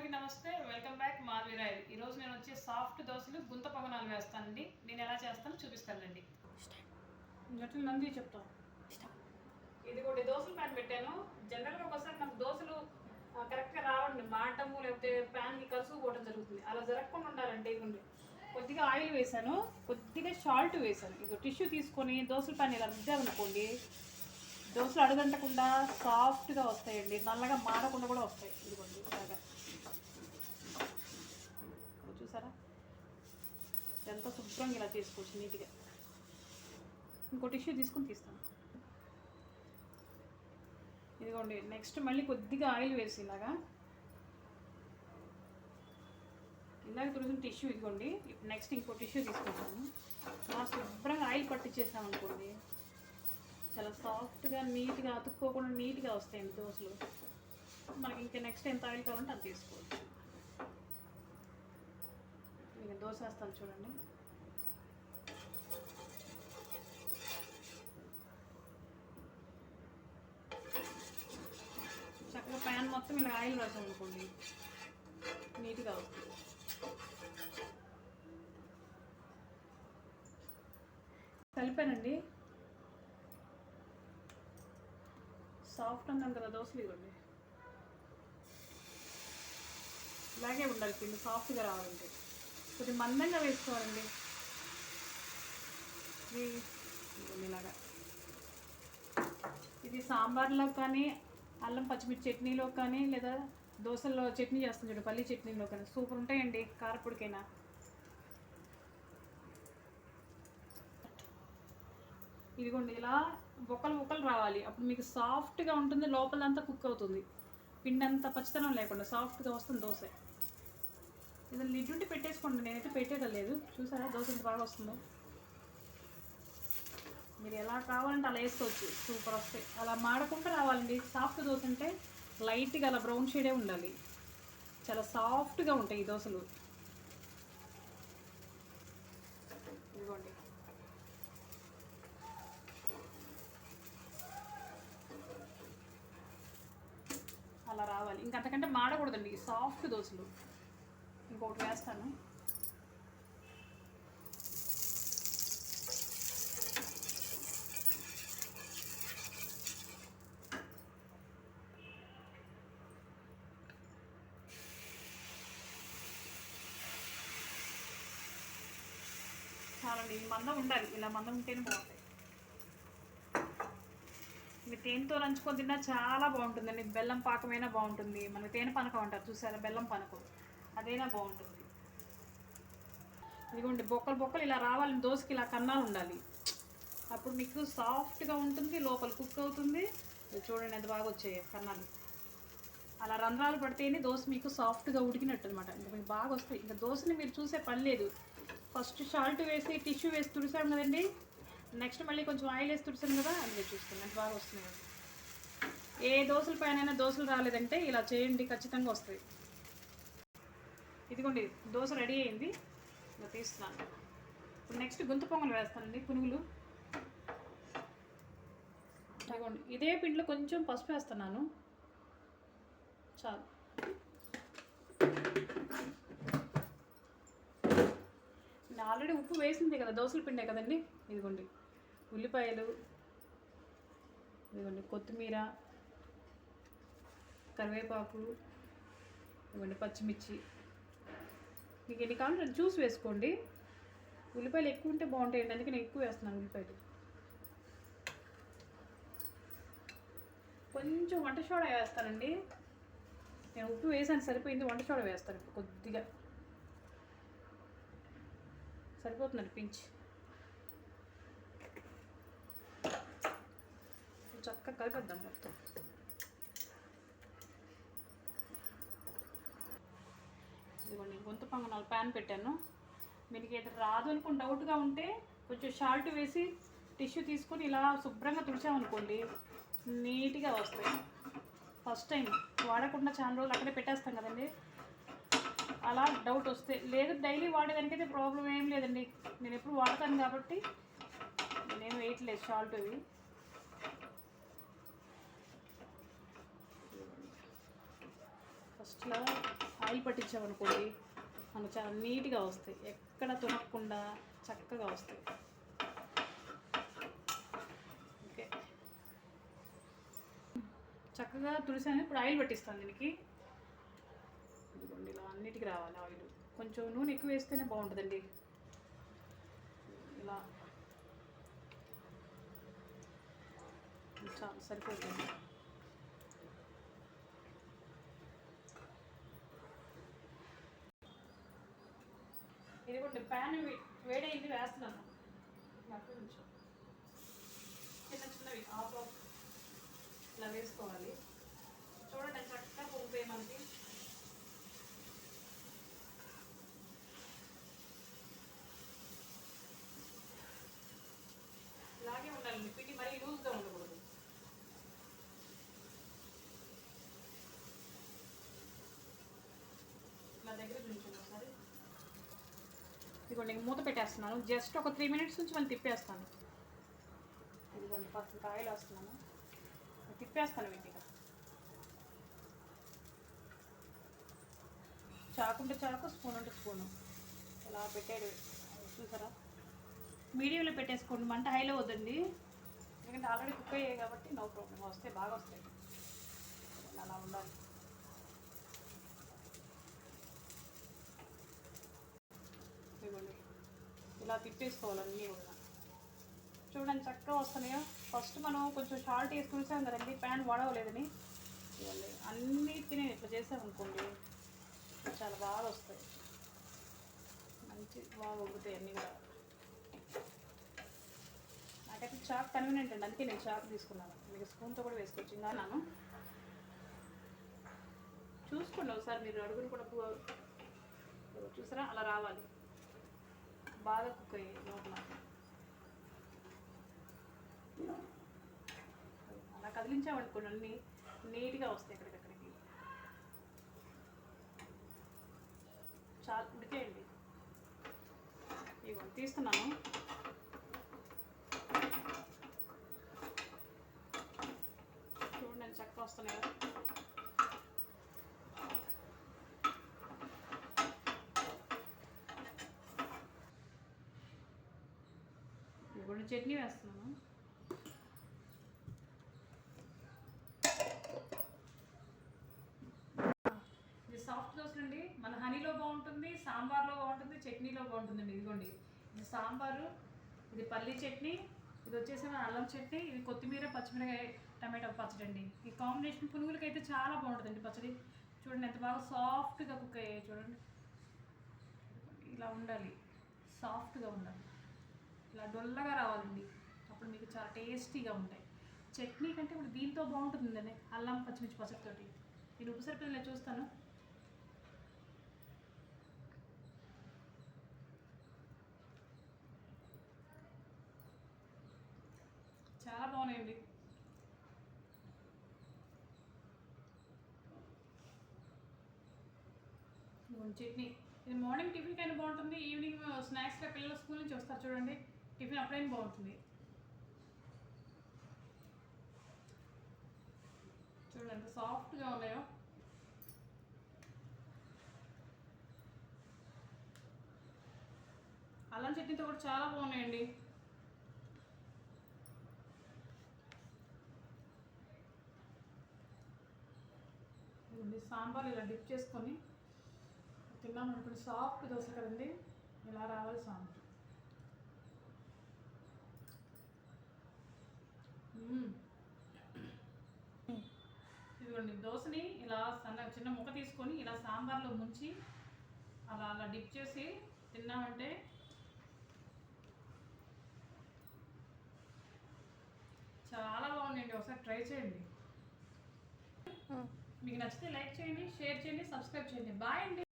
అందరికీ నమస్తే, welcome back Madhavi royal. ఈరోజు నేను వచ్చే సాఫ్ట్ దోశలు గుంత పొంగనాలు వేస్తానండి. నేను ఎలా చేస్తానో చూపిస్తానండి. జట్లు నంది చెప్తాను. ఇది కూడా దోశలు ప్యాన్ పెట్టాను. జనరల్గా ఒకసారి నాకు దోశలు కరెక్ట్గా రావండి, మాటము లేకపోతే ప్యాన్కి కలుసుకుపోవడం జరుగుతుంది. అలా జరగకుండా ఉండాలంటే ఇవ్వండి, కొద్దిగా ఆయిల్ వేసాను, కొద్దిగా సాల్ట్ వేసాను. ఇది టిష్యూ తీసుకొని దోశల ప్యాన్ ఇలా రుద్దామనుకోండి, దోశలు అడుగంటకుండా సాఫ్ట్గా వస్తాయండి, నల్లగా మాడకుండా కూడా వస్తాయి. ఇదిగోండి ఇలాగా చూసారా, ఎంత శుభ్రంగా ఇలా చేసుకోవచ్చు నీట్గా. ఇంకో టిష్యూ తీసుకొని తీస్తాను. ఇదిగోండి, నెక్స్ట్ మళ్ళీ కొద్దిగా ఆయిల్ వేసి ఇలాగా తురిసిన టిష్యూ ఇదిగోండి. ఇప్పుడు నెక్స్ట్ ఇంకో టిష్యూ తీసుకుంటాను. అలా శుభ్రంగా ఆయిల్ పట్టించేసామనుకోండి, చాలా సాఫ్ట్గా నీట్గా అతుక్కోకుండా నీట్గా వస్తాయండి దోశలు. మనకి ఇంకా నెక్స్ట్ ఎంత ఆయిల్ కావాలంటే అది తీసుకోవచ్చు. ఇంకా దోశ వేస్తాను చూడండి. చక్కగా ప్యాన్ మొత్తం ఇలా ఆయిల్ రాసాం అనుకోండి, నీట్గా వస్తుంది. కలిపానండి, సాఫ్ట్ అన్నాను కదా దోశలు. ఇవ్వండి, ఇలాగే ఉండాలి పిండి, సాఫ్ట్గా రావాలంటే కొద్దిగా మందంగా వేసుకోవాలండి. ఇలాగా ఇది సాంబార్లో కానీ, అల్లం పచ్చిమిర్చి చట్నీలో కానీ, లేదా దోశల్లో చట్నీ చేస్తాం చూడు, పల్లీ చట్నీలో కానీ సూపర్ ఉంటాయండి, కారపొడికైనా. ఇదిగోండి, ఇలా బొక్కలు రావాలి, అప్పుడు మీకు సాఫ్ట్గా ఉంటుంది, లోపలంతా కుక్ అవుతుంది, పిండి అంతా పచ్చితనం లేకుండా సాఫ్ట్గా వస్తుంది దోశ. ఇది లిడ్ ఉండి పెట్టేసుకోండి, నేనైతే పెట్టేదా లేదు. చూసారా దోశ ఎంత బాగా వస్తుందో. మీరు ఎలా కావాలంటే అలా వేసుకోవచ్చు, సూపర్ వస్తాయి. అలా మాడకుండా రావాలండి. సాఫ్ట్ దోశ అంటే లైట్గా అలా బ్రౌన్ షేడే ఉండాలి, చాలా సాఫ్ట్గా ఉంటాయి ఈ దోశలు. ఇదిగోండి, అలా రావాలి, ఇంకంతకంటే మాడకూడదండి సాఫ్ట్ దోశలు. ఇంకొకటి వేస్తాను. చాలండి, మందం ఉండాలి, ఇలా మందం ఉంటేనే బాగుంటాయి. మీరు తేనెతో నంచుకొని తిన్నా చాలా బాగుంటుందండి. బెల్లం పాకమైనా బాగుంటుంది, మనకి తేనె పానకం అంటారు చూసారా, బెల్లం పానకం, అదైనా బాగుంటుంది. ఇదిగోండి, బొక్కలు ఇలా రావాలి, దోశకి ఇలా కన్నాలు ఉండాలి, అప్పుడు మీకు సాఫ్ట్గా ఉంటుంది, లోపల కుక్ అవుతుంది. చూడండి ఎంత బాగా వచ్చాయి కన్నాలు. అలా రంధ్రాలు పడితేనే దోశ మీకు సాఫ్ట్గా ఉడికినట్టు అనమాట. ఇంకా మీకు బాగా వస్తాయి. ఇంకా దోశని మీరు చూసే పని లేదు, ఫస్ట్ సాల్ట్ వేసి టిష్యూ వేసి తుడిసాం కదండి, నెక్స్ట్ మళ్ళీ కొంచెం ఆయిల్ వేసి తుడిసాం కదా, అందుకే చూస్తాను ఎంత బాగా వస్తున్నాయి. ఏ దోశల పైన దోశలు రాలేదంటే ఇలా చేయండి, ఖచ్చితంగా వస్తాయి. ఇదిగోండి, దోశ రెడీ అయింది, ఇలా తీస్తున్నాను. ఇప్పుడు నెక్స్ట్ గుంత పొంగలు వేస్తానండి, పునుగులు. ఇదిగోండి, ఇదే పిండిలో కొంచెం పసుపు వేస్తున్నాను, చాలు. ఆల్రెడీ ఉప్పు వేసింది కదా, దోశల పిండే కదండి. ఇదిగోండి ఉల్లిపాయలు, ఇదిగోండి కొత్తిమీర, కరివేపాకు, ఇదిగోండి పచ్చిమిర్చి. మీకు ఎన్ని కావాలంటే చూసి వేసుకోండి. ఉల్లిపాయలు ఎక్కువ ఉంటే బాగుంటాయండి, అందుకే నేను ఎక్కువ వేస్తున్నాను ఉల్లిపాయలు. కొంచెం వంట సోడా వేస్తానండి, నేను ఉప్పు వేసాను సరిపోయింది, వంట సోడా వేస్తాను ఇప్పుడు కొద్దిగా, సరిపోతుందండి పించ్. చక్కగా కలిపేద్దాం మొత్తం. ఇదిగోండి, గుంత పొంగనాలు ప్యాన్ పెట్టాను. మీకు ఏదో రాదు అనుకుని డౌట్గా ఉంటే కొంచెం సాల్ట్ వేసి టిష్యూ తీసుకొని ఇలా శుభ్రంగా తుడిచామనుకోండి, నీట్గా వస్తాయి. ఫస్ట్ టైం వాడకుండా చాలా రోజులు అక్కడే పెట్టేస్తాం కదండి, అలా డౌట్ వస్తే. లేదు డైలీ వాడేదానికైతే ప్రాబ్లం ఏం లేదండి, నేను ఎప్పుడు వాడతాను కాబట్టి నేనేం వేయట్లేదు సాల్ట్. ఇవి ఫస్ట్లో ఆయిల్ పట్టించామనుకోండి మనకు చాలా నీట్గా వస్తాయి, ఎక్కడ తునకుండా చక్కగా వస్తాయి. ఓకే, చక్కగా తుడిసాను. ఇప్పుడు ఆయిల్ పట్టిస్తాను దీనికి. ఇదిగోండి ఇలా అన్నిటికీ రావాలి ఆయిల్. కొంచెం నూనె ఎక్కువ వేస్తేనే బాగుంటుందండి. ఇలా చాలా సరిపోతుంది. ఇదిగోండి ప్యాన్ వేడైంది, వేస్తున్నాను. కొంచెం చిన్న చిన్నవి ఆఫ్ ఇలా వేసుకోవాలి. చూడండి చక్కగా పొంగిపోయి మనకి. ఇలాగే ఉండాలండి, పిండి మరీ లూజ్గా ఉండకూడదు. ఇలా దగ్గర ఉంచండి ఒకసారి. ఇదిగోండి మూత పెట్టేస్తున్నాను. జస్ట్ ఒక 3 minutes నుంచి మనం తిప్పేస్తాను. ఇదిగోండి ఫస్ట్ ఆయిల్ వేస్తున్నాను, తిప్పేస్తాను వీటిగా. చాకు ఉంటే చాకు, స్పూన్ ఉంటే స్పూను ఇలా పెట్టాడు. చూసారా, మీడియంలో పెట్టేసుకోండి, మంట హైలో వద్దండి. ఎందుకంటే ఆల్రెడీ కుక్ అయ్యాయి కాబట్టి నో ప్రాబ్లం, వస్తాయి బాగా వస్తాయి. అలా ఉండాలి. ఇదిగోండి ఇలా తిప్పేసుకోవాలి అన్నీ కూడా. చూడండి చక్కగా వస్తున్నాయో. ఫస్ట్ మనం కొంచెం సాల్ట్ వేసి చూసాం కదండి, ప్యాన్ వాడవలేదని. ఇవ్వండి అన్నిటిని ఇట్లా చేసామనుకోండి చాలా బాగా వస్తాయి, మంచి బాగా వండుతాయి అన్నీ కూడా. నాకైతే చాక్ కన్వీనియంట్ అండి, అందుకే నేను చాక్ తీసుకున్నాను. మీకు స్పూన్తో కూడా వేసుకోవచ్చు. ఇంకా నాను చూసుకోండి ఒకసారి, మీరు అడుగులు కూడా చూసారా అలా రావాలి, బాగా కుక్ అయ్యాయి లోపల. అలా కదిలించామనుకోండి అన్నీ నీట్గా వస్తాయి ఎక్కడికక్కడికి. చాలా ఉడికేయండి. ఇవ్వండి తీస్తున్నాను. చూడండి చక్కగా వస్తున్నాయి కదా. ఇప్పుడు చట్నీ వేస్తున్నాను. ఇది సాఫ్ట్ దోశ అండి. మన హనీలో బాగుంటుంది, సాంబార్లో బాగుంటుంది, చట్నీలో బాగుంటుందండి. ఇదిగోండి ఇది సాంబారు, ఇది పల్లీ చట్నీ, ఇది వచ్చేసి మన అల్లం చట్నీ, ఇది కొత్తిమీర పచ్చిమిరకాయ టమాటో పచ్చడి అండి. ఈ కాంబినేషన్ పునుగులకి అయితే చాలా బాగుంటుందండి పచ్చడి. చూడండి ఎంత బాగా సాఫ్ట్గా కుక్ అయ్యాయి. చూడండి ఇలా ఉండాలి, సాఫ్ట్గా ఉండాలి, ఇలా డొల్లగా రావాలండి. అప్పుడు మీకు చాలా టేస్టీగా ఉంటాయి. చట్నీ కంటే ఇప్పుడు దీంతో బాగుంటుందండి, అల్లం పచ్చిమిర్చి పచ్చడితోటి. నేను ఉప్పు సరిపోయిందో చూస్తాను. చాలా బాగున్నాయండి. చట్నీ ఇది మార్నింగ్ టిఫిన్కి అయినా బాగుంటుంది, ఈవినింగ్ స్నాక్స్గా పిల్లలు స్కూల్ నుంచి వస్తారు చూడండి, టిఫిన్ అప్పుడైనా బాగుంటుంది. చూడండి ఎంత సాఫ్ట్గా ఉన్నాయో. అల్లం చట్నీతో కూడా చాలా బాగున్నాయండి. సాంబార్ ఇలా డిప్ చేసుకొని తిన్నాం అనుకోండి, సాఫ్ట్ దోశ కదండి, ఇలా రావాలి సాంబార్. ఇదిగోండి దోశని ఇలా చిన్న ముక్క తీసుకొని ఇలా సాంబార్లో ముంచి అలా అలా డిప్ చేసి తిన్నామంటే చాలా బాగుందండి. ఒకసారి ట్రై చేయండి. మీకు నచ్చితే లైక్ చేయండి, షేర్ చేయండి, సబ్స్క్రైబ్ చేయండి. బాయ్ అండి.